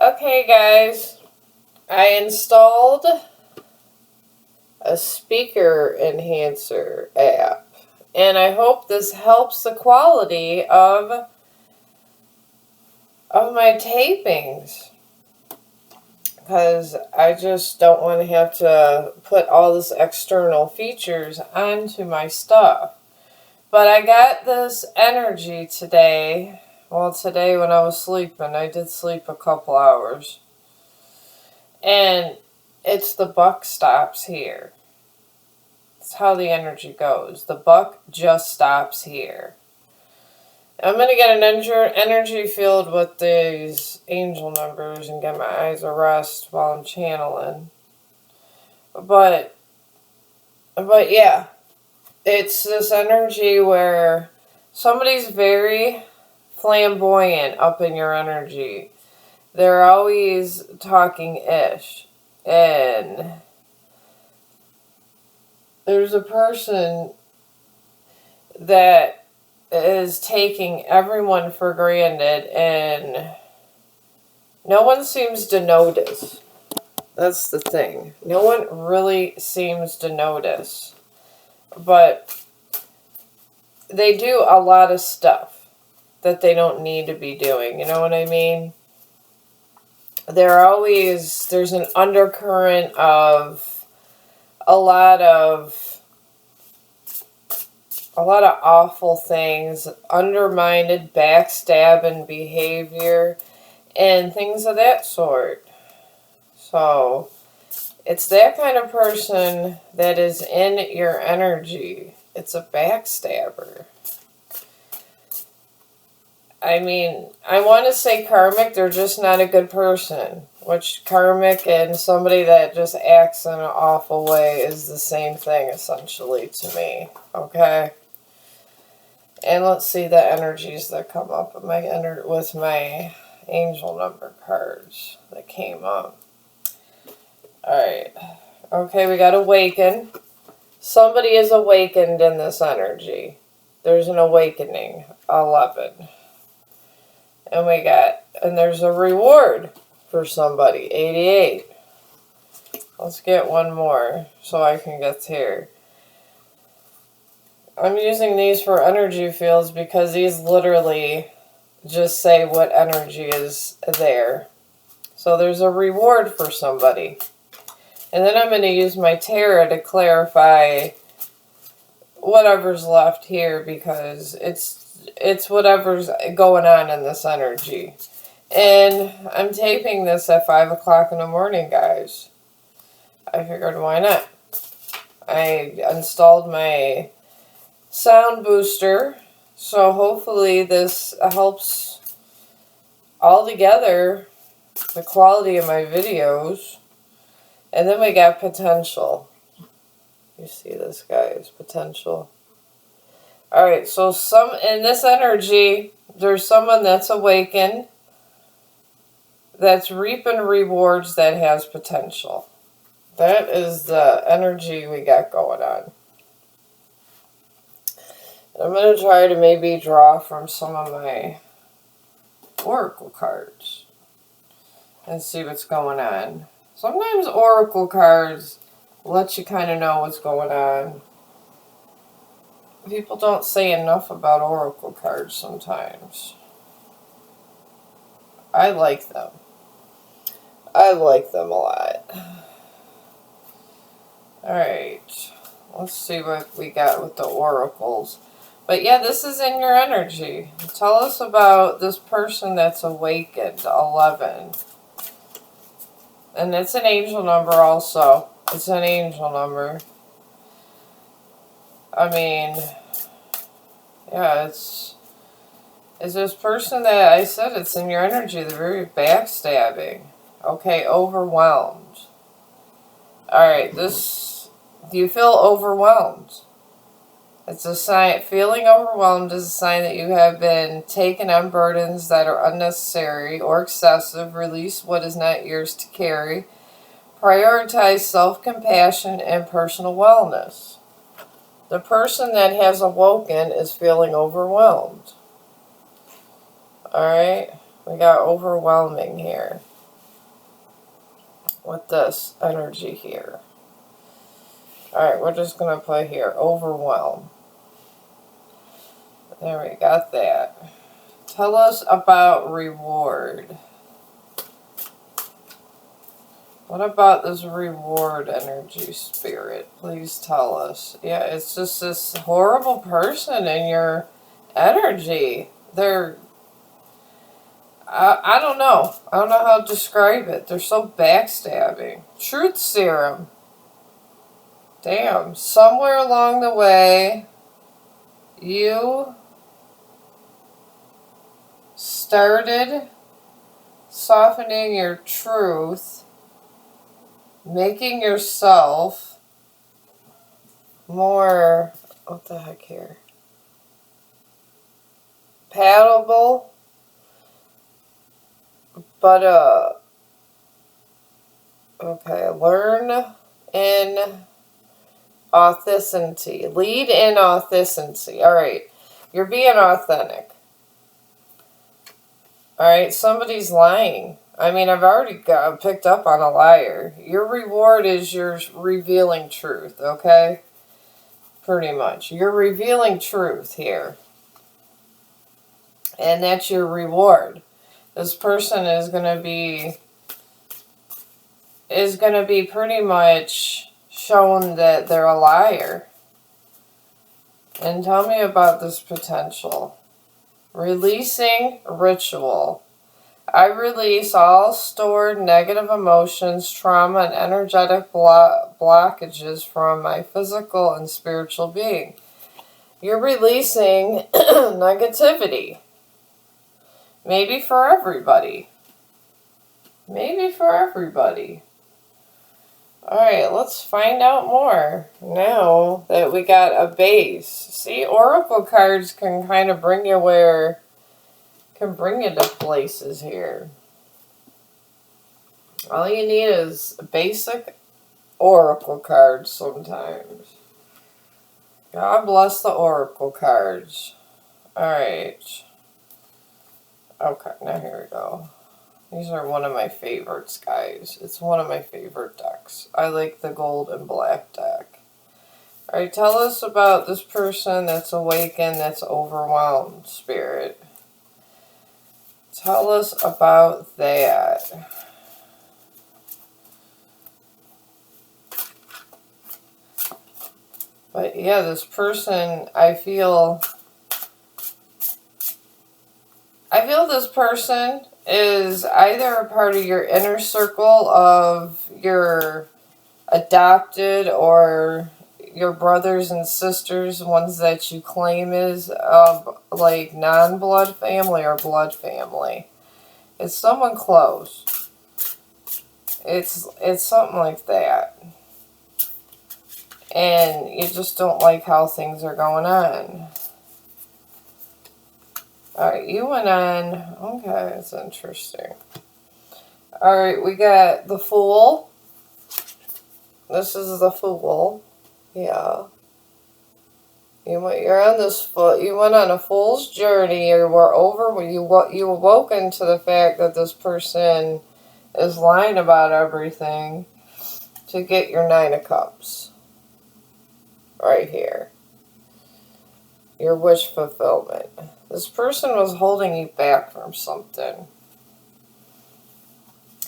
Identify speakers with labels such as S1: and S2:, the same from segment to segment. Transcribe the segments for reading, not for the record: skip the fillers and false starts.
S1: Okay, guys, I installed a speaker enhancer app, and I hope this helps the quality of my tapings, because I just don't want to have to put all this external features onto my stuff. But I got this energy today. Well, today when I was sleeping, I did sleep a couple hours. And it's the buck stops here. That's how the energy goes. The buck just stops here. I'm going to get an energy field with these angel numbers and get my eyes a rest while I'm channeling. But yeah, it's this energy where somebody's very flamboyant up in your energy. They're always talking ish. And there's a person that is taking everyone for granted, and no one seems to notice. That's the thing. No one really seems to notice. But they do a lot of stuff that they don't need to be doing. You know what I mean? There's an undercurrent of a lot of awful things, undermined, backstabbing behavior, and things of that sort. So, it's that kind of person that is in your energy. It's a backstabber. I mean, I want to say karmic, they're just not a good person. Which karmic and somebody that just acts in an awful way is the same thing, essentially, to me. Okay? And let's see the energies that come up with my angel number cards that came up. Alright. Okay, we got awaken. Somebody is awakened in this energy. There's an awakening. 11. And there's a reward for somebody. 88. Let's get one more so I can get here. I'm using these for energy fields because these literally just say what energy is there. So there's a reward for somebody. And then I'm going to use my tarot to clarify whatever's left here, because it's whatever's going on in this energy. And I'm taping this at 5 o'clock in the morning, guys. I figured, why not? I installed my sound booster, so hopefully this helps all together the quality of my videos. And then we got potential. You see this, guys? Potential. Alright, so in this energy, there's someone that's awakened, that's reaping rewards, that has potential. That is the energy we got going on. I'm going to try to maybe draw from some of my oracle cards and see what's going on. Sometimes oracle cards let you kind of know what's going on. People don't say enough about oracle cards sometimes. I like them. I like them a lot. Alright. Let's see what we got with the oracles. But yeah, this is in your energy. Tell us about this person that's awakened. 11. And it's an angel number also. It's an angel number. I mean, yeah, it's this person that I said it's in your energy. They're very backstabbing. Okay, overwhelmed. Alright, do you feel overwhelmed? It's a sign. Feeling overwhelmed is a sign that you have been taken on burdens that are unnecessary or excessive. Release what is not yours to carry. Prioritize self-compassion and personal wellness. The person that has awoken is feeling overwhelmed. Alright, we got overwhelming here. with this energy here. Alright, we're just going to put here, overwhelm. There we got that. Tell us about reward. What about this reward energy, Spirit? Please tell us. Yeah, it's just this horrible person in your energy. I don't know. I don't know how to describe it. They're so backstabbing. Truth serum. Damn. Somewhere along the way, you started softening your truth, making yourself more, what the heck here, palatable, but okay, learn in authenticity, lead in authenticity. All right, you're being authentic. All right, somebody's lying. I mean, I've already picked up on a liar. Your reward is your revealing truth, okay? Pretty much. You're revealing truth here. And that's your reward. This person is going to be pretty much shown that they're a liar. And tell me about this potential. Releasing ritual. I release all stored negative emotions, trauma, and energetic blockages from my physical and spiritual being. You're releasing negativity. Maybe for everybody. Maybe for everybody. Alright, let's find out more now that we got a base. See, oracle cards can kind of bring you to places here. All you need is basic oracle cards sometimes. God bless the oracle cards. Alright. Okay, now here we go. These are one of my favorites, guys. It's one of my favorite decks. I like the gold and black deck. Alright, tell us about this person that's awakened, that's overwhelmed, Spirit. Tell us about that. But yeah, this person, I feel this person is either a part of your inner circle of your adopted or your brothers and sisters, ones that you claim is of like non-blood family or blood family. It's someone close. It's something like that. And you just don't like how things are going on. Alright, you went on. Okay, that's interesting. Alright, we got the Fool. This is the Fool. Yeah. You're on this foot. You went on a fool's journey. You awoken to the fact that this person is lying about everything to get your Nine of Cups. Right here. Your wish fulfillment. This person was holding you back from something.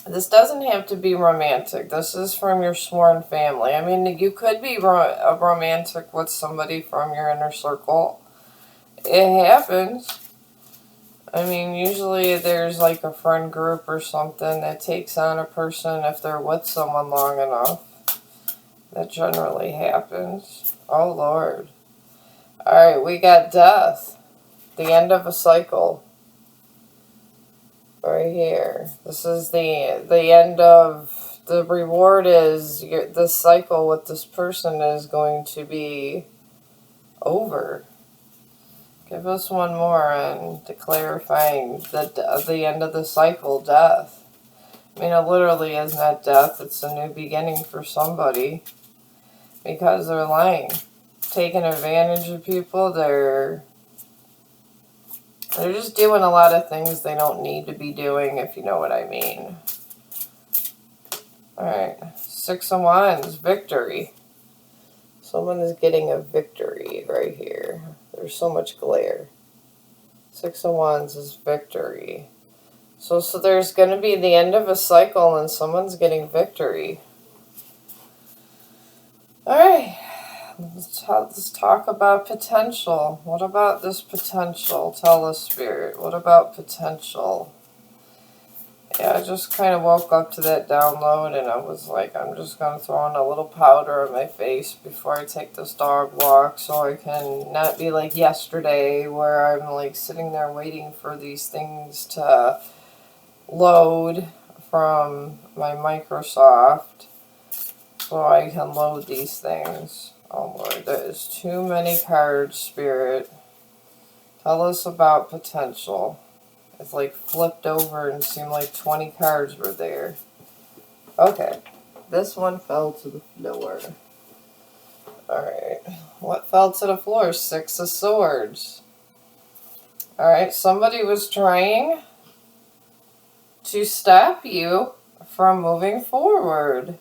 S1: This doesn't have to be romantic. This is from your sworn family. I mean, you could be romantic with somebody from your inner circle. It happens. I mean, usually there's like a friend group or something that takes on a person if they're with someone long enough. That generally happens. Oh, Lord. Alright, we got death. The end of a cycle. Right here. This is the end of... The reward is this cycle with this person is going to be over. Give us one more on to clarifying the end of the cycle, death. I mean, it literally is not death. It's a new beginning for somebody. Because they're lying. Taking advantage of people. They're just doing a lot of things they don't need to be doing, if you know what I mean. Alright, 6 of Wands, victory. Someone is getting a victory right here. There's so much glare. 6 of Wands is victory. So there's going to be the end of a cycle and someone's getting victory. Alright, let's talk about potential. What about this potential? Tell us, Spirit. What about potential? Yeah, I just kind of woke up to that download and I was like, I'm just going to throw in a little powder on my face before I take this dog walk so I can not be like yesterday where I'm like sitting there waiting for these things to load from my Microsoft so I can load these things. Oh Lord, there is too many cards, Spirit. Tell us about potential. It's like flipped over and seemed like 20 cards were there. Okay, this one fell to the floor. Alright, what fell to the floor? 6 of Swords. Alright, somebody was trying to stop you from moving forward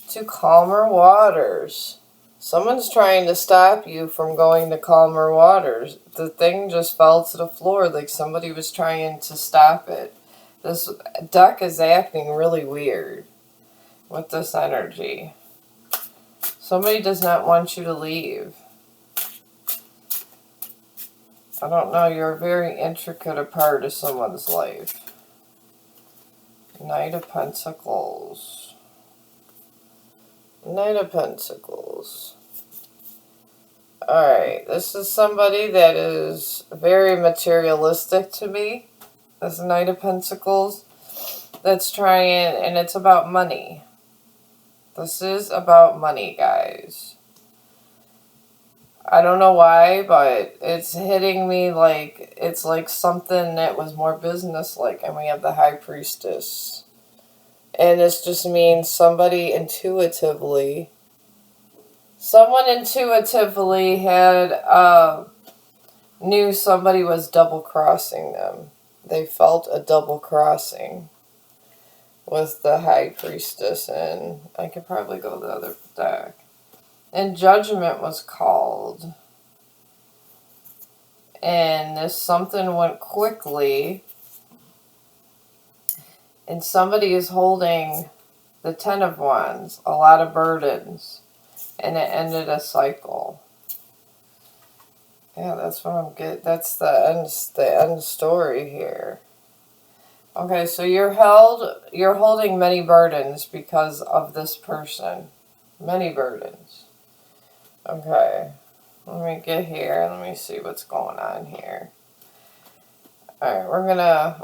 S1: to calmer waters. Someone's trying to stop you from going to calmer waters. The thing just fell to the floor like somebody was trying to stop it. This deck is acting really weird with this energy. Somebody does not want you to leave. I don't know, you're a very intricate a part of someone's life. Knight of Pentacles. Knight of Pentacles. Alright, this is somebody that is very materialistic to me. This Knight of Pentacles. That's trying, and it's about money. This is about money, guys. I don't know why, but it's hitting me like it's like something that was more business-like, and we have the High Priestess. And this just means someone intuitively had knew somebody was double-crossing them. They felt a double-crossing with the High Priestess, and I could probably go the other deck. And Judgment was called. And this something went quickly. And somebody is holding the 10 of Wands, a lot of burdens. And it ended a cycle. Yeah, that's what I'm getting. That's the end story here. Okay, so you're holding many burdens because of this person. Many burdens. Okay. Let me get here. Let me see what's going on here. Alright,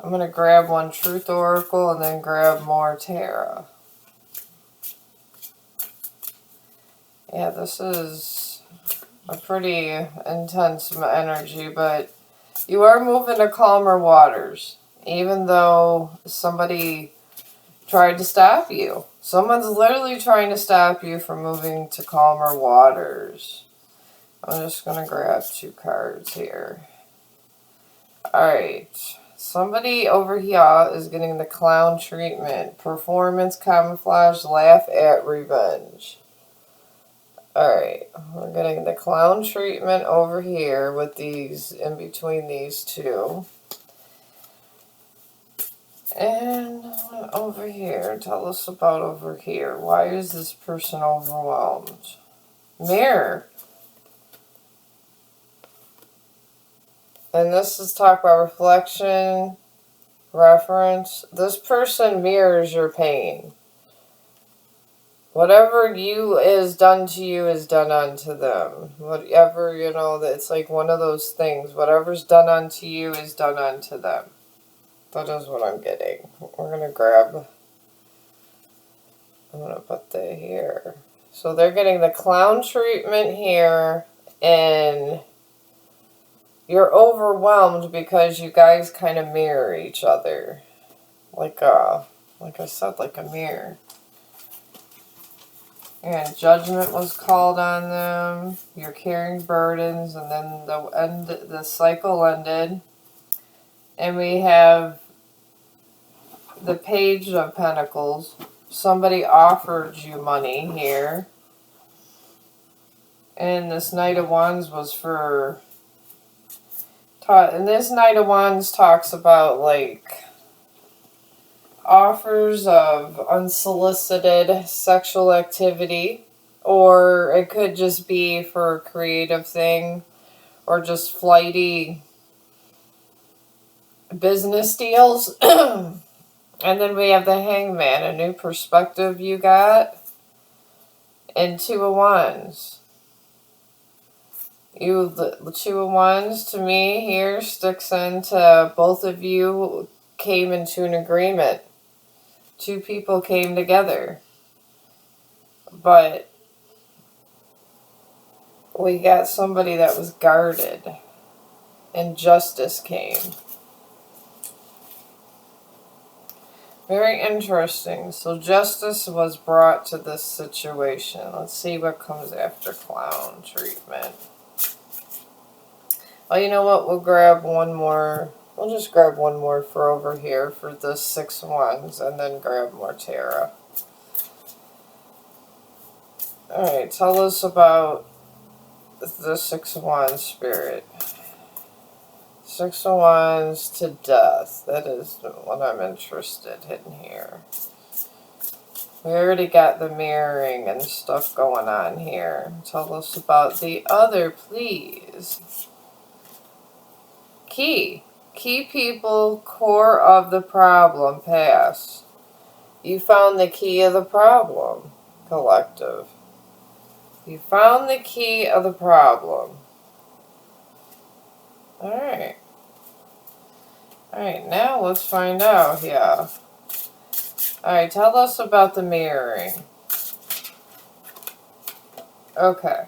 S1: I'm gonna grab one Truth Oracle and then grab more Tarot. Yeah, this is a pretty intense energy, but you are moving to calmer waters, even though somebody tried to stop you. Someone's literally trying to stop you from moving to calmer waters. I'm just going to grab 2 cards here. Alright. Somebody over here is getting the clown treatment. Performance, camouflage, laugh at, revenge. Alright. We're getting the clown treatment over here with these, in between these two. And over here, tell us about over here. Why is this person overwhelmed? Mirror. And this is talk about reflection, reference. This person mirrors your pain. Whatever is done to you is done unto them. Whatever, it's like one of those things. Whatever's done unto you is done unto them. That is what I'm getting. We're going to grab, I'm going to put that here. So they're getting the clown treatment here, and you're overwhelmed because you guys kind of mirror each other. Like I said, like a mirror. And judgment was called on them. You're carrying burdens, and then the cycle ended. And we have the Page of Pentacles. somebody offered you money here. And this Knight of Wands was for... And this Knight of Wands talks about, like, offers of unsolicited sexual activity. Or it could just be for a creative thing. Or just flighty business deals. And then we have the Hangman, a new perspective you got. And Two of Wands. The Two of Wands to me here sticks into both of you came into an agreement. Two people came together. But we got somebody that was guarded. And justice came. Very interesting. So justice was brought to this situation. Let's see what comes after clown treatment. Oh, you know what? We'll grab one more. We'll just grab one more for over here for the 6 of Wands and then grab more tarot. Alright, tell us about the 6 of Wands, Spirit. 6 of Wands to Death. That is what I'm interested in here. We already got the mirroring and stuff going on here. Tell us about the other, please. Key people, core of the problem, pass. You found the key of the problem, collective. You found the key of the problem. Alright. Alright, now let's find out here. Alright, tell us about the mirroring. Okay.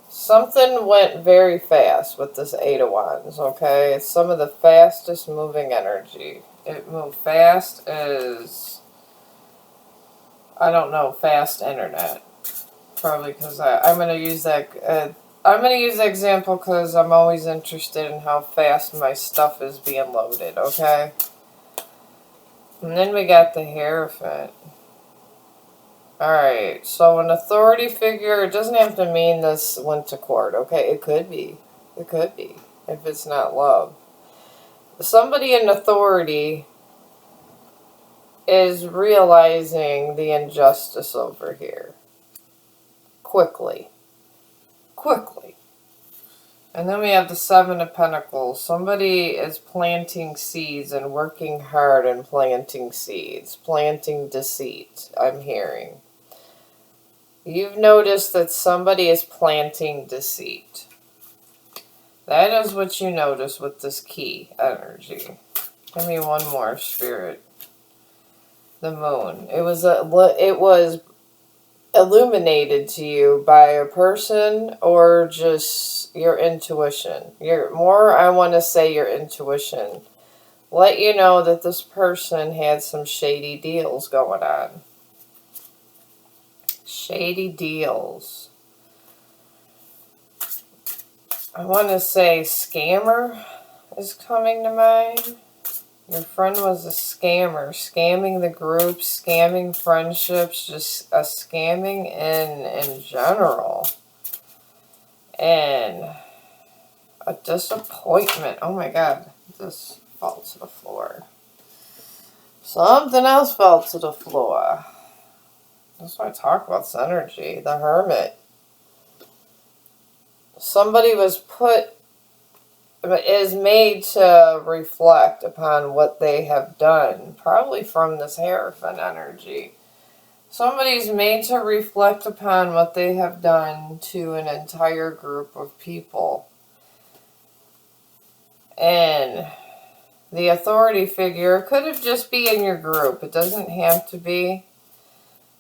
S1: Something went very fast with this 8 of Wands, okay? It's some of the fastest moving energy. It moved fast as, I don't know, fast internet. Probably because I'm going to use that, I'm going to use the example because I'm always interested in how fast my stuff is being loaded, okay? And then we got the Hierophant. Alright, so an authority figure, it doesn't have to mean this went to court, okay? It could be. It could be, if it's not love. Somebody in authority is realizing the injustice over here. Quickly. Quickly. And then we have the 7 of Pentacles. Somebody is planting seeds and working hard and planting seeds. Planting deceit, I'm hearing. You've noticed that somebody is planting deceit. That is what you notice with this key energy. Give me one more, Spirit. The Moon. It was illuminated to you by a person or just your intuition. I want to say your intuition. Let you know that this person had some shady deals going on. Shady deals. I want to say scammer is coming to mind. Your friend was a scammer. Scamming the group, scamming friendships, just a scamming in general. And a disappointment. Oh my God. This fell to the floor. Something else fell to the floor. That's why I talk about this energy. The Hermit. Somebody is made to reflect upon what they have done. Probably from this Hierophant energy. Somebody's made to reflect upon what they have done to an entire group of people. And the authority figure could have just be in your group. It doesn't have to be.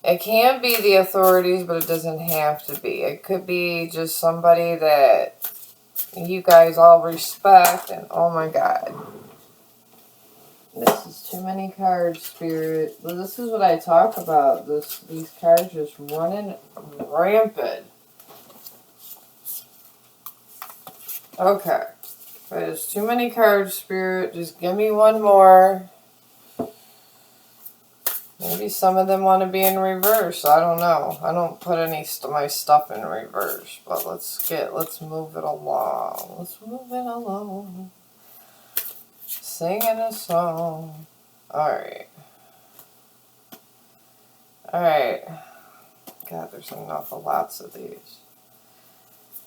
S1: It can be the authorities, but it doesn't have to be. It could be just somebody that you guys all respect. And oh my God. This is too many cards, Spirit. Well, this is what I talk about. These cards just running rampant. Okay. There's too many cards, Spirit. Just give me one more. Maybe some of them want to be in reverse. I don't know. I don't put any my stuff in reverse. But let's move it along. Let's move it along. Singing a song. Alright. Alright. God, there's lots of these.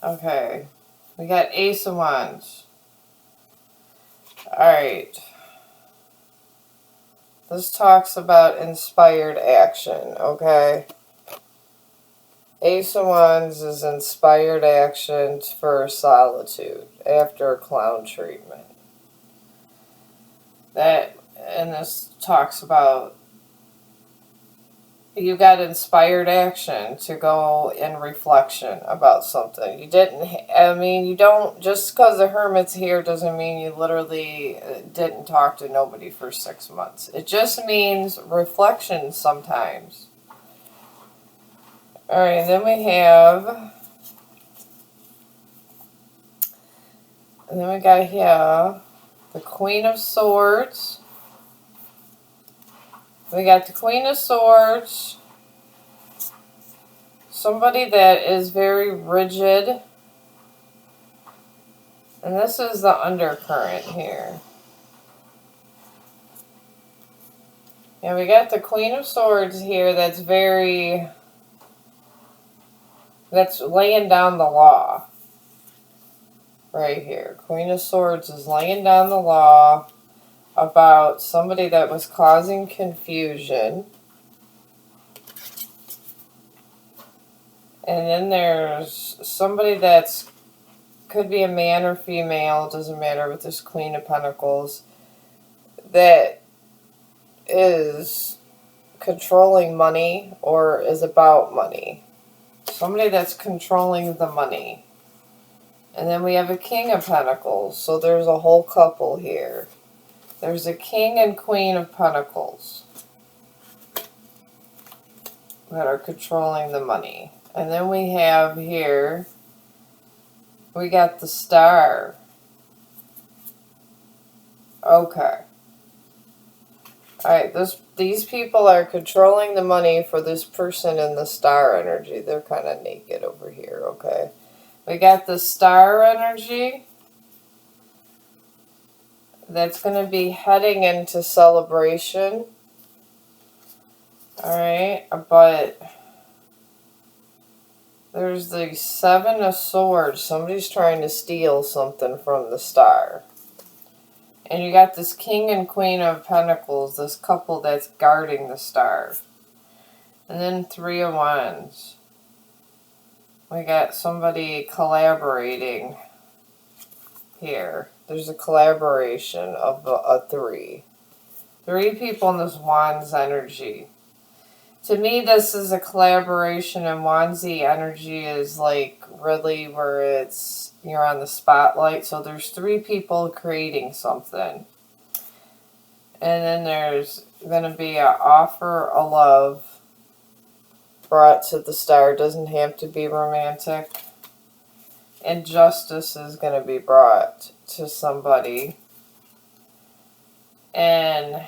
S1: Okay. We got Ace of Wands. Alright. This talks about inspired action, okay? Ace of Wands is inspired action for solitude after a clown treatment. And this talks about you got inspired action to go in reflection about something. You don't, just because the Hermit's here doesn't mean you literally didn't talk to nobody for 6 months. It just means reflection sometimes. Alright, then we got here the Queen of Swords. We got the Queen of Swords. Somebody that is very rigid. And this is the undercurrent here. And we got the Queen of Swords here that's laying down the law. Right here. Queen of Swords is laying down the law about somebody that was causing confusion. And then there's somebody that's could be a man or female, doesn't matter, with this Queen of Pentacles, that is controlling money or is about money. Somebody that's controlling the money. And then we have a King of Pentacles, so there's a whole couple here. There's a King and Queen of Pentacles that are controlling the money. And then we have here, we got the Star. Okay. Alright, these people are controlling the money for this person in the Star energy. They're kind of naked over here, okay? We got the Star energy that's going to be heading into celebration. Alright, but there's the Seven of Swords. Somebody's trying to steal something from the Star. And you got this King and Queen of Pentacles, this couple that's guarding the Star. And then Three of Wands. We got somebody collaborating here. There's a collaboration of a three. 3 people in this Wands energy. To me, this is a collaboration, and Wandsy energy is like really where you're on the spotlight. So there's 3 people creating something. And then there's going to be an offer of love brought to the Star. It doesn't have to be romantic. And justice is going to be brought to somebody. And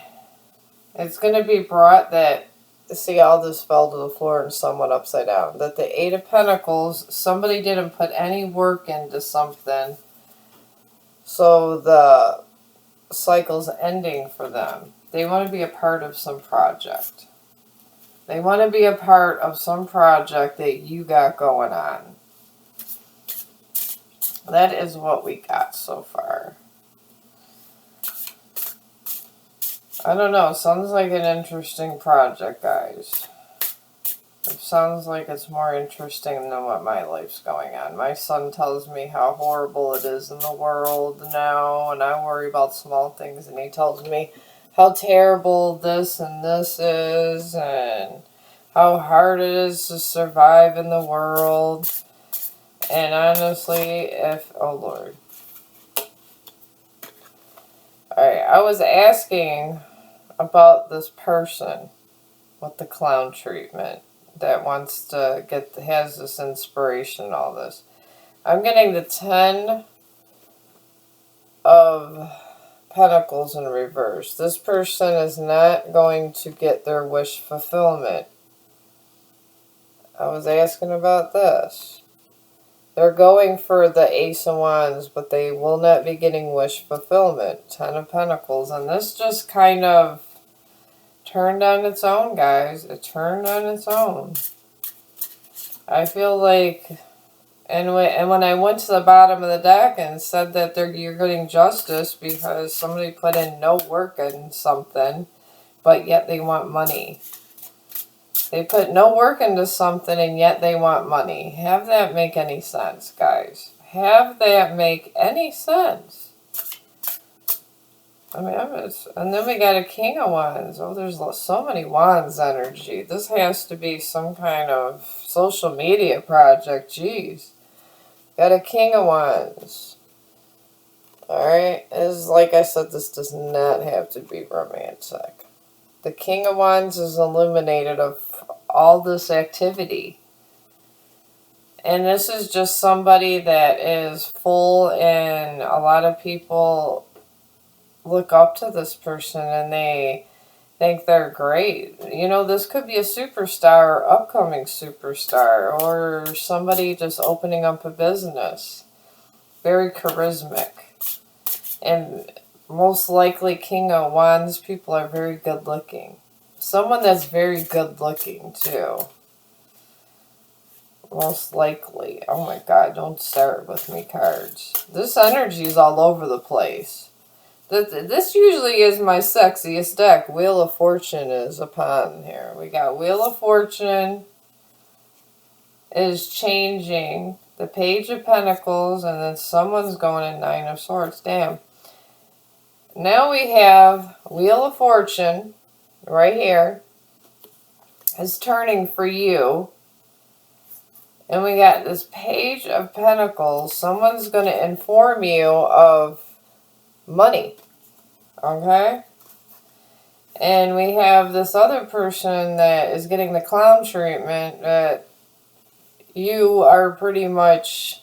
S1: it's going to be brought that, see, all this fell to the floor and someone upside down. That the 8 of Pentacles, somebody didn't put any work into something. So the cycle's ending for them. They want to be a part of some project. They want to be a part of some project that you got going on. That is what we got so far. I don't know. Sounds like an interesting project, guys. It sounds like it's more interesting than what my life's going on. My son tells me how horrible it is in the world now, and I worry about small things, and he tells me how terrible this and this is, and how hard it is to survive in the world. And honestly, oh Lord. Alright, I was asking about this person with the clown treatment that wants to has this inspiration and all this. I'm getting the 10 of Pentacles in reverse. This person is not going to get their wish fulfillment. I was asking about this. They're going for the Ace of Wands, but they will not be getting wish fulfillment. Ten of Pentacles. And this just kind of turned on its own, guys. It turned on its own. I feel like... And when I went to the bottom of the deck and said that you're getting justice because somebody put in no work in something, but yet they want money. They put no work into something and yet they want money. Have that make any sense, guys? Have that make any sense? I mean, and then we got a King of Wands. Oh, there's so many Wands energy. This has to be some kind of social media project. Jeez. Got a King of Wands. Alright, like I said, this does not have to be romantic. The King of Wands is illuminated of all this activity. And this is just somebody that is full, and a lot of people look up to this person and they think they're great. You know, this could be a superstar or upcoming superstar, or somebody just opening up a business. Very charismatic. And most likely King of Wands people are very good looking. Someone that's very good looking too. Most likely. Oh my God, don't start with me, cards. This energy is all over the place. This usually is my sexiest deck. Wheel of Fortune is upon here. We got Wheel of Fortune is changing. The Page of Pentacles, and then someone's going in Nine of Swords. Damn. Now we have Wheel of Fortune right here is turning for you. And we got this Page of Pentacles. Someone's going to inform you of money. Okay? And we have this other person that is getting the clown treatment that you are pretty much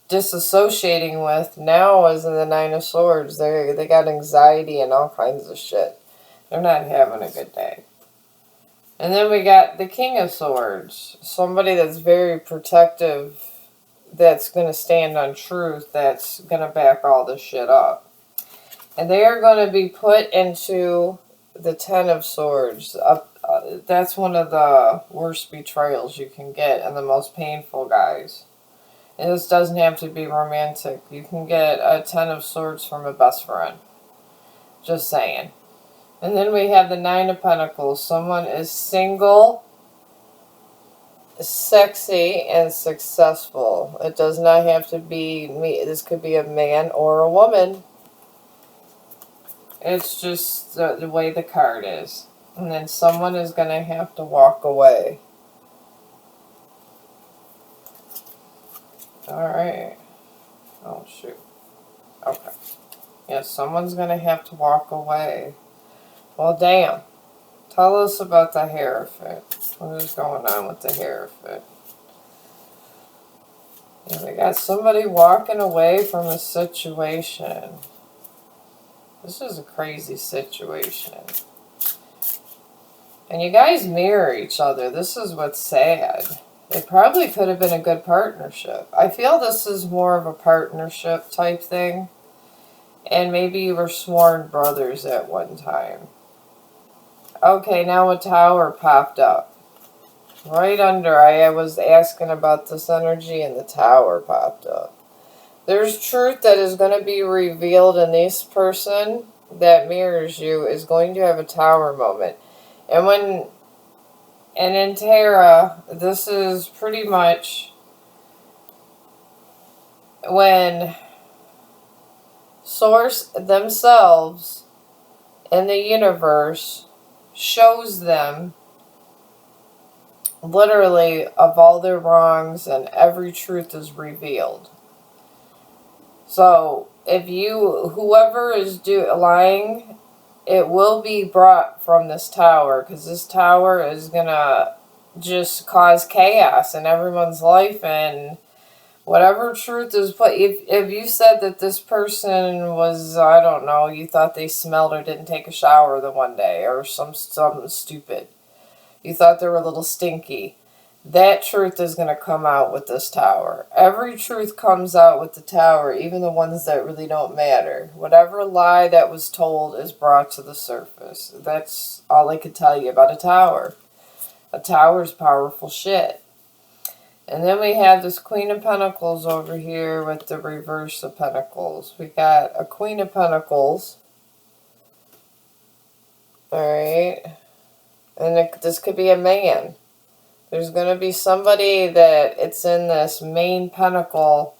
S1: disassociating with now as in the Nine of Swords. They got anxiety and all kinds of shit. They're not having a good day. And then we got the King of Swords. Somebody that's very protective, that's going to stand on truth, that's going to back all this shit up. And they are going to be put into the Ten of Swords. That's one of the worst betrayals you can get and the most painful, guys. And this doesn't have to be romantic. You can get a Ten of Swords from a best friend. Just saying. And then we have the Nine of Pentacles. Someone is single, sexy, and successful. It does not have to be me. This could be a man or a woman. It's just the way the card is. And then someone is going to have to walk away. Alright. Oh, shoot. Okay. Yeah, someone's going to have to walk away. Well, damn. Tell us about the Hierophant. What is going on with the Hierophant? Yeah, we got somebody walking away from a situation. This is a crazy situation. And you guys mirror each other. This is what's sad. It probably could have been a good partnership. I feel this is more of a partnership type thing. And maybe you were sworn brothers at one time. Okay, now a Tower popped up. Right under, I was asking about this energy and the Tower popped up. There's truth that is going to be revealed, and this person that mirrors you is going to have a Tower moment. And in Tarot, this is pretty much when Source themselves in the universe shows them literally of all their wrongs and every truth is revealed. So, whoever is lying, it will be brought from this Tower, because this Tower is going to just cause chaos in everyone's life, and Whatever truth is put, if you said that this person was, I don't know, you thought they smelled or didn't take a shower the one day, or something stupid. You thought they were a little stinky. That truth is going to come out with this tower. Every truth comes out with the tower, even the ones that really don't matter. Whatever lie that was told is brought to the surface. That's all I could tell you about a tower. A tower is powerful shit. And then we have this Queen of Pentacles over here with the reverse of Pentacles. We got a Queen of Pentacles. Alright. And this could be a man. There's going to be somebody that it's in this main pentacle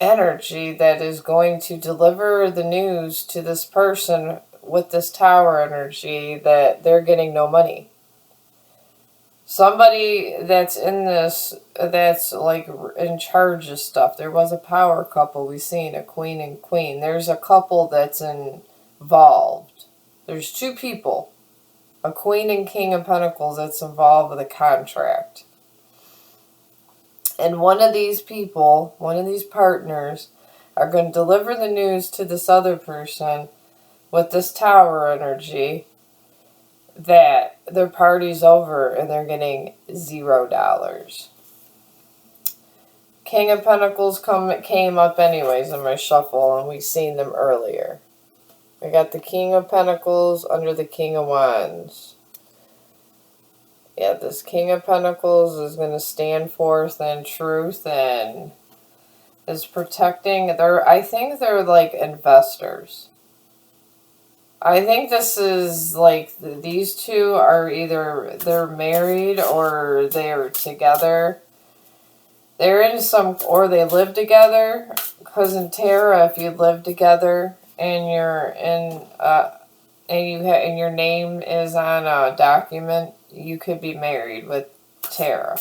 S1: energy that is going to deliver the news to this person with this tower energy that they're getting no money. Somebody that's in this, that's like in charge of stuff. There was a power couple. We've seen a queen and queen. There's a couple that's involved. There's two people. A queen and king of pentacles that's involved with a contract. And one of these people, one of these partners, are going to deliver the news to this other person with this tower energy that their party's over and they're getting $0. King of Pentacles came up anyways in my shuffle, and we've seen them earlier. We got the King of Pentacles under the King of Wands. Yeah, this King of Pentacles is going to stand forth in truth and is protecting. I think they're like investors. I think this is like these two are either they're married or they're together. They're in some, or they live together. Because in Tarot, if you live together and you're in, and your name is on a document, you could be married with Tarot.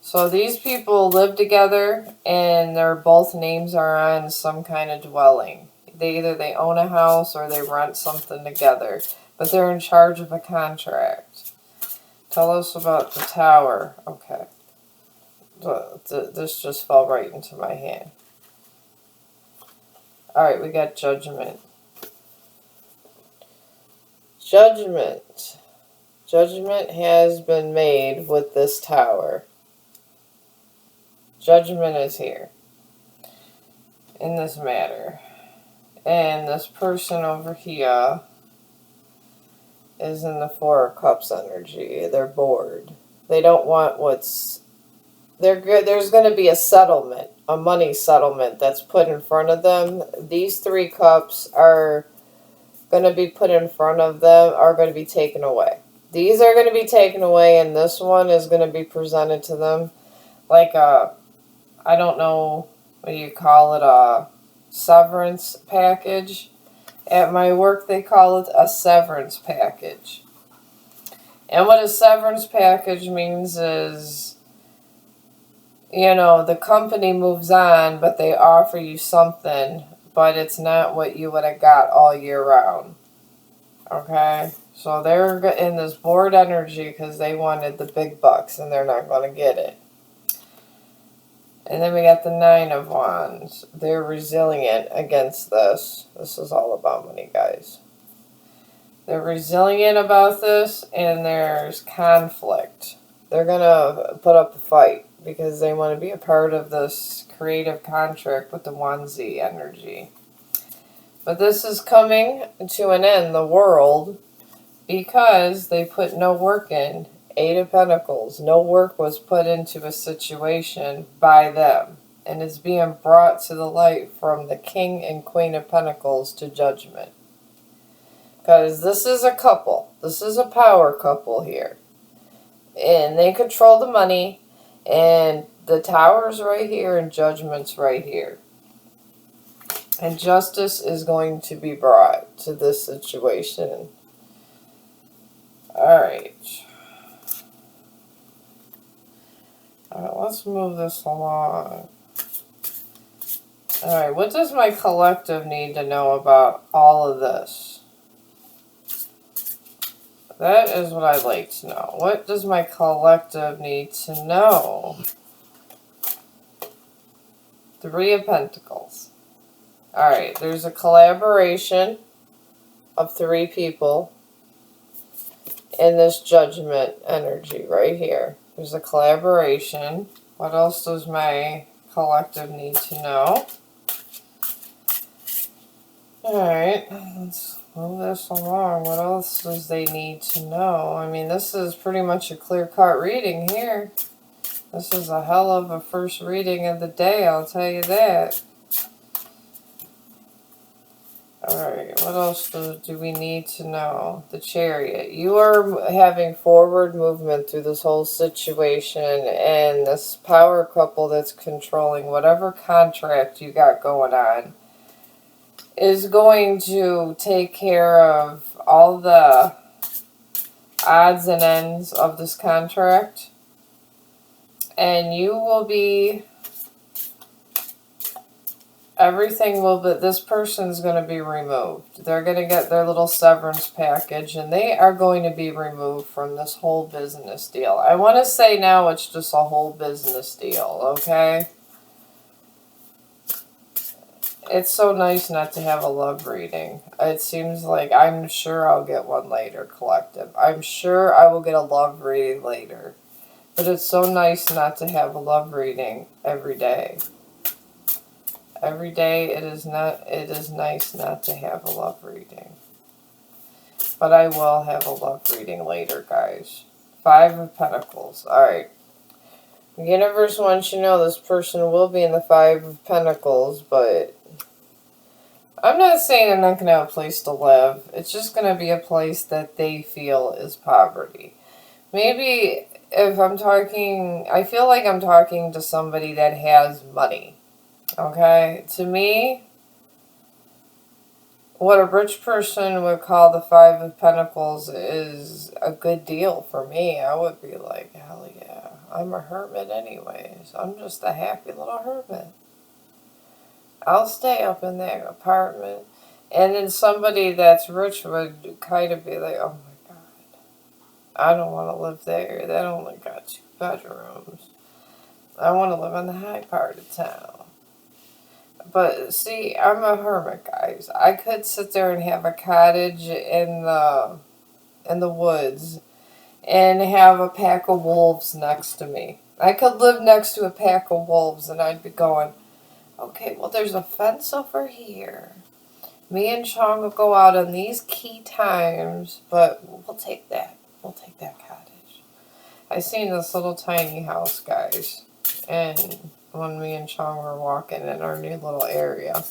S1: So these people live together and their both names are on some kind of dwelling. Either they own a house or they rent something together, but they're in charge of a contract. Tell us about the tower. Okay. This just fell right into my hand. Alright, we got judgment. Judgment. Judgment has been made with this tower. Judgment is here in this matter. And this person over here is in the Four of Cups energy. They're bored. They don't want what's... They're good. There's going to be a settlement, a money settlement that's put in front of them. These 3 cups are going to be put in front of them, are going to be taken away. These are going to be taken away, and this one is going to be presented to them like a, I don't know what do you call it, a severance package. At my work, they call it a severance package. And what a severance package means is, you know, the company moves on, but they offer you something, but it's not what you would have got all year round. Okay? So they're in this bored energy because they wanted the big bucks, and they're not going to get it. And then we got the Nine of Wands. They're resilient against this. This is all about money, guys. They're resilient about this, and there's conflict. They're going to put up a fight because they want to be a part of this creative contract with the Wandsy energy. But this is coming to an end, the world, because they put no work in. 8 of Pentacles. No work was put into a situation by them. And it's being brought to the light from the King and Queen of Pentacles to judgment. Because this is a couple. This is a power couple here. And they control the money. And the Tower's right here and Judgment's right here. And justice is going to be brought to this situation. Alright. Alright, let's move this along. Alright, what does my collective need to know about all of this? That is what I'd like to know. What does my collective need to know? Three of Pentacles. Alright, there's a collaboration of three people in this Judgment energy right here. There's a collaboration. What else does my collective need to know? Alright, let's move this along. What else does they need to know? I mean, this is pretty much a clear-cut reading here. This is a hell of a first reading of the day, I'll tell you that. Alright, what else do we need to know? The Chariot. You are having forward movement through this whole situation, and this power couple that's controlling whatever contract you got going on is going to take care of all the odds and ends of this contract. And you will be... everything will be... this person's going to be removed. They're going to get their little severance package, and they are going to be removed from this whole business deal. I want to say now it's just a whole business deal, okay? It's so nice not to have a love reading. It seems like I'm sure I'll get one later, collective. I'm sure I will get a love reading later. But it's so nice not to have a love reading every day. Every day it is nice not to have a love reading. But I will have a love reading later, guys. 5 of Pentacles. Alright. The universe wants you to know this person will be in the 5 of Pentacles, but I'm not saying I'm not going to have a place to live. It's just going to be a place that they feel is poverty. Maybe if I'm talking, I feel like I'm talking to somebody that has money. Okay? To me, what a rich person would call the 5 of Pentacles is a good deal for me. I would be like, hell yeah. I'm a hermit anyways. I'm just a happy little hermit. I'll stay up in that apartment. And then somebody that's rich would kind of be like, oh my God, I don't want to live there. That only got 2 bedrooms. I want to live in the high part of town. But see, I'm a hermit, guys. I could sit there and have a cottage in the woods and have a pack of wolves next to me. I could live next to a pack of wolves and I'd be going, okay, well, there's a fence over here. Me and Sean will go out on these key times, but we'll take that. We'll take that cottage. I seen this little tiny house, guys, and when me and Sean were walking in our new little area.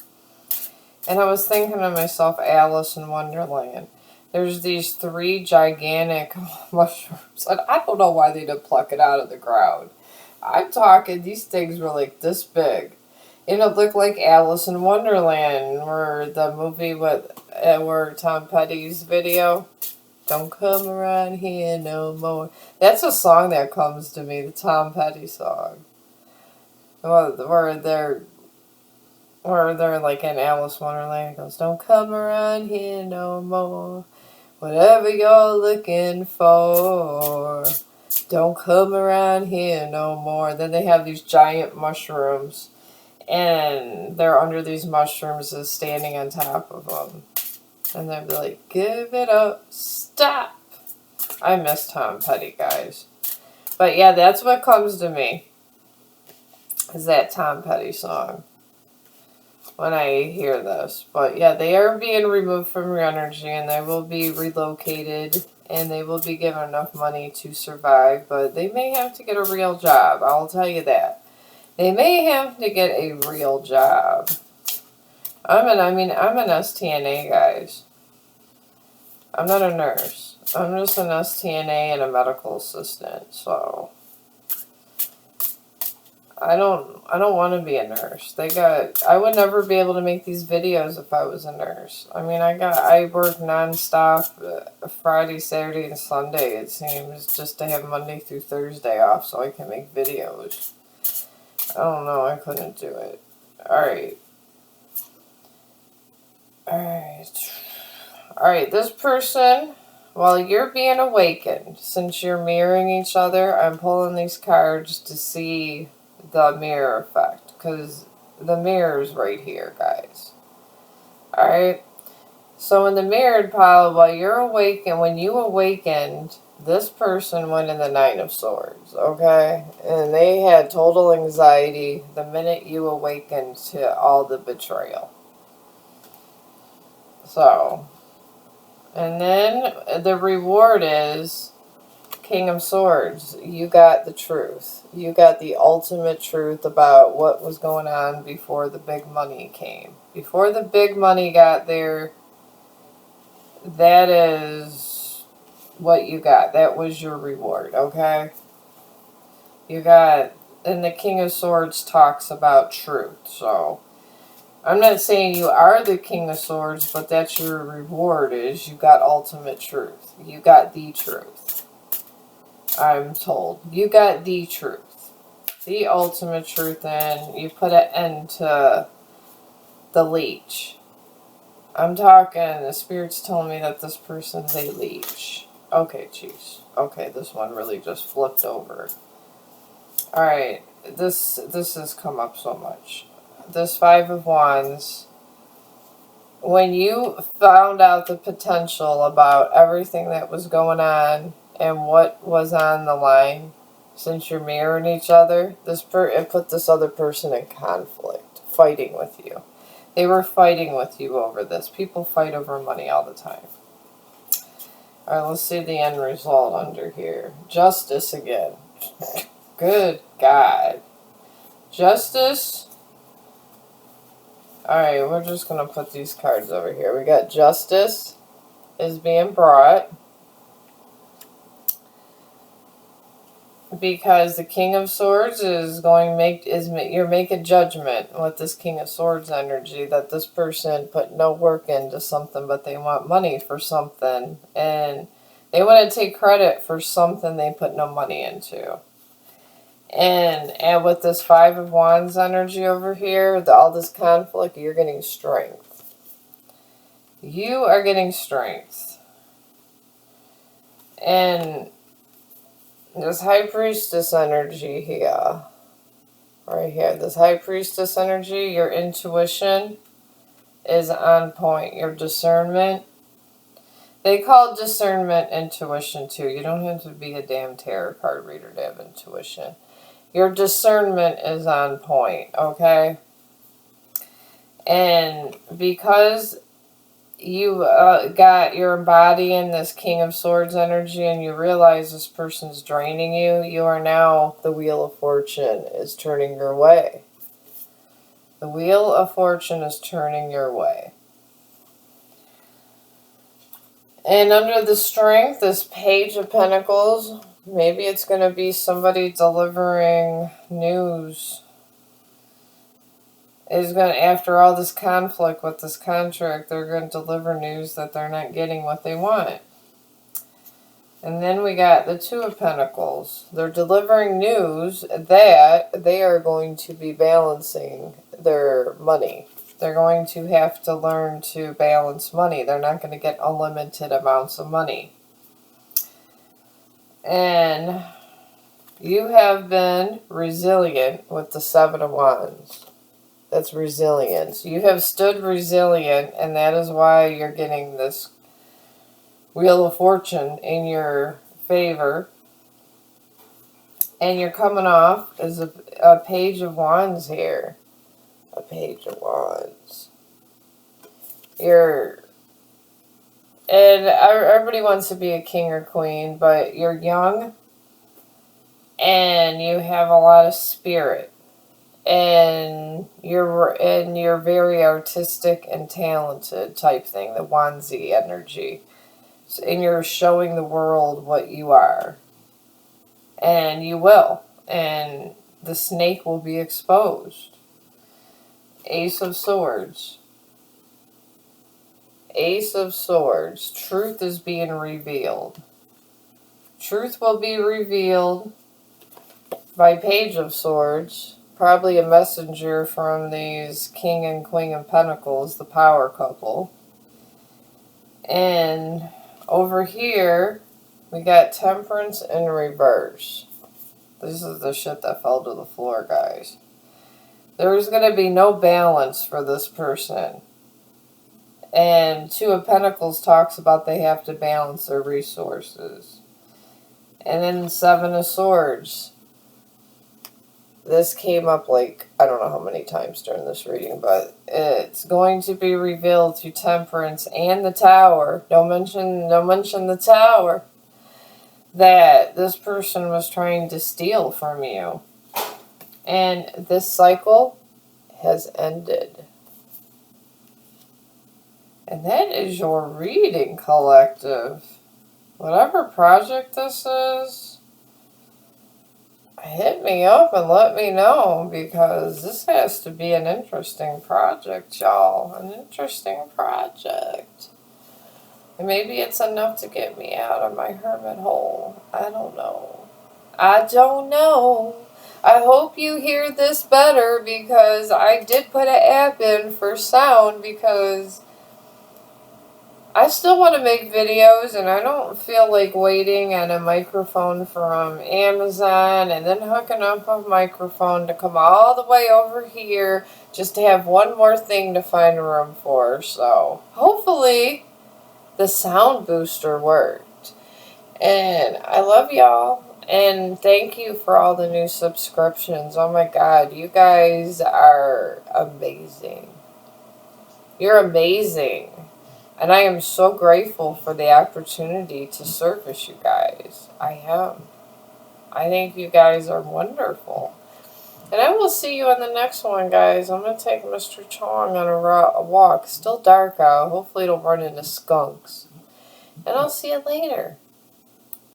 S1: And I was thinking to myself, Alice in Wonderland. There's these 3 gigantic mushrooms, and I don't know why they didn't pluck it out of the ground. I'm talking, these things were like this big. And it looked like Alice in Wonderland, or the movie with where Tom Petty's video, Don't Come Around Here No More. That's a song that comes to me, the Tom Petty song. Where they're like in Alice in Wonderland, it goes, don't come around here no more. Whatever you're looking for, don't come around here no more. Then they have these giant mushrooms. And they're under these mushrooms is standing on top of them. And they'd be like, give it up, stop. I miss Tom Petty, guys. But yeah, that's what comes to me. Is that Tom Petty song. When I hear this. But yeah, they are being removed from your energy. And they will be relocated. And they will be given enough money to survive. But they may have to get a real job. I'll tell you that. They may have to get a real job. I'm an STNA, guys. I'm not a nurse. I'm just an STNA and a medical assistant, so I don't want to be a nurse. I would never be able to make these videos if I was a nurse. I mean, I work nonstop Friday, Saturday, and Sunday, it seems, just to have Monday through Thursday off so I can make videos. I don't know, I couldn't do it. Alright. Alright, this person while you're being awakened, since you're mirroring each other, I'm pulling these cards to see the mirror effect, because the mirror's right here, guys. Alright? So in the mirrored pile, while you're awakened, when you awakened, this person went in the Nine of Swords, okay? And they had total anxiety the minute you awakened to all the betrayal. So, and then the reward is King of Swords. You got the truth. You got the ultimate truth about what was going on before the big money came. Before the big money got there, that is what you got. That was your reward, okay? You got, and the King of Swords talks about truth, so I'm not saying you are the King of Swords, but that's your reward, is you got ultimate truth. You got the truth. I'm told. You got the truth. The ultimate truth, and you put an end to the leech. I'm talking, the Spirit's telling me that this person's a leech. Okay, jeez. Okay, this one really just flipped over. Alright, this has come up so much. This Five of Wands, when you found out the potential about everything that was going on and what was on the line, since you're mirroring each other, it put this other person in conflict, fighting with you. They were fighting with you over this. People fight over money all the time. Alright, let's see the end result under here. Justice again. Good God. Justice. Alright, we're just going to put these cards over here. We got Justice is being brought, because the King of Swords is you're making judgment with this King of Swords energy that this person put no work into something, but they want money for something, and they want to take credit for something they put no money into. And with this Five of Wands energy over here, with all this conflict, you're getting strength. You are getting strength. And this High Priestess energy here, right here, this High Priestess energy, your intuition is on point. Your discernment. They call discernment intuition too. You don't have to be a damn tarot card reader to have intuition. Your discernment is on point, okay? And because you you're embodying this King of Swords energy and you realize this person's draining you, you are now, the Wheel of Fortune is turning your way. The Wheel of Fortune is turning your way. And under the Strength, this Page of Pentacles, maybe it's going to be somebody delivering news. After all this conflict with this contract, they're going to deliver news that they're not getting what they want. And then we got the Two of Pentacles. They're delivering news that they are going to be balancing their money. They're going to have to learn to balance money. They're not going to get unlimited amounts of money. And you have been resilient with the Seven of Wands. That's resilience. You have stood resilient, and that is why you're getting this Wheel of Fortune in your favor. And you're coming off as a Page of Wands here. A Page of Wands. And everybody wants to be a king or queen, but you're young and you have a lot of spirit. And you're very artistic and talented type thing, the Wandsy energy. And you're showing the world what you are. And you will. And the snake will be exposed. Ace of Swords. Ace of Swords. Truth is being revealed. Truth will be revealed by Page of Swords. Probably a messenger from these King and Queen of Pentacles, the power couple. And over here, we got Temperance in reverse. This is the shit that fell to the floor, guys. There's going to be no balance for this person. And Two of Pentacles talks about they have to balance their resources. And then Seven of Swords. This came up like, I don't know how many times during this reading, but it's going to be revealed through Temperance and the Tower. Don't mention the Tower. That this person was trying to steal from you. And this cycle has ended. And that is your reading, collective. Whatever project this is, hit me up and let me know, because this has to be an interesting project, y'all. An interesting project. And maybe it's enough to get me out of my hermit hole. I don't know. I don't know. I hope you hear this better, because I did put an app in for sound, because I still want to make videos, and I don't feel like waiting on a microphone from Amazon and then hooking up a microphone to come all the way over here just to have one more thing to find room for. So hopefully the sound booster worked. And I love y'all. And thank you for all the new subscriptions. Oh my God, you guys are amazing. You're amazing. And I am so grateful for the opportunity to service you guys. I am. I think you guys are wonderful. And I will see you on the next one, guys. I'm going to take Mr. Chong on a walk. Still dark out. Hopefully, it'll run into skunks. And I'll see you later.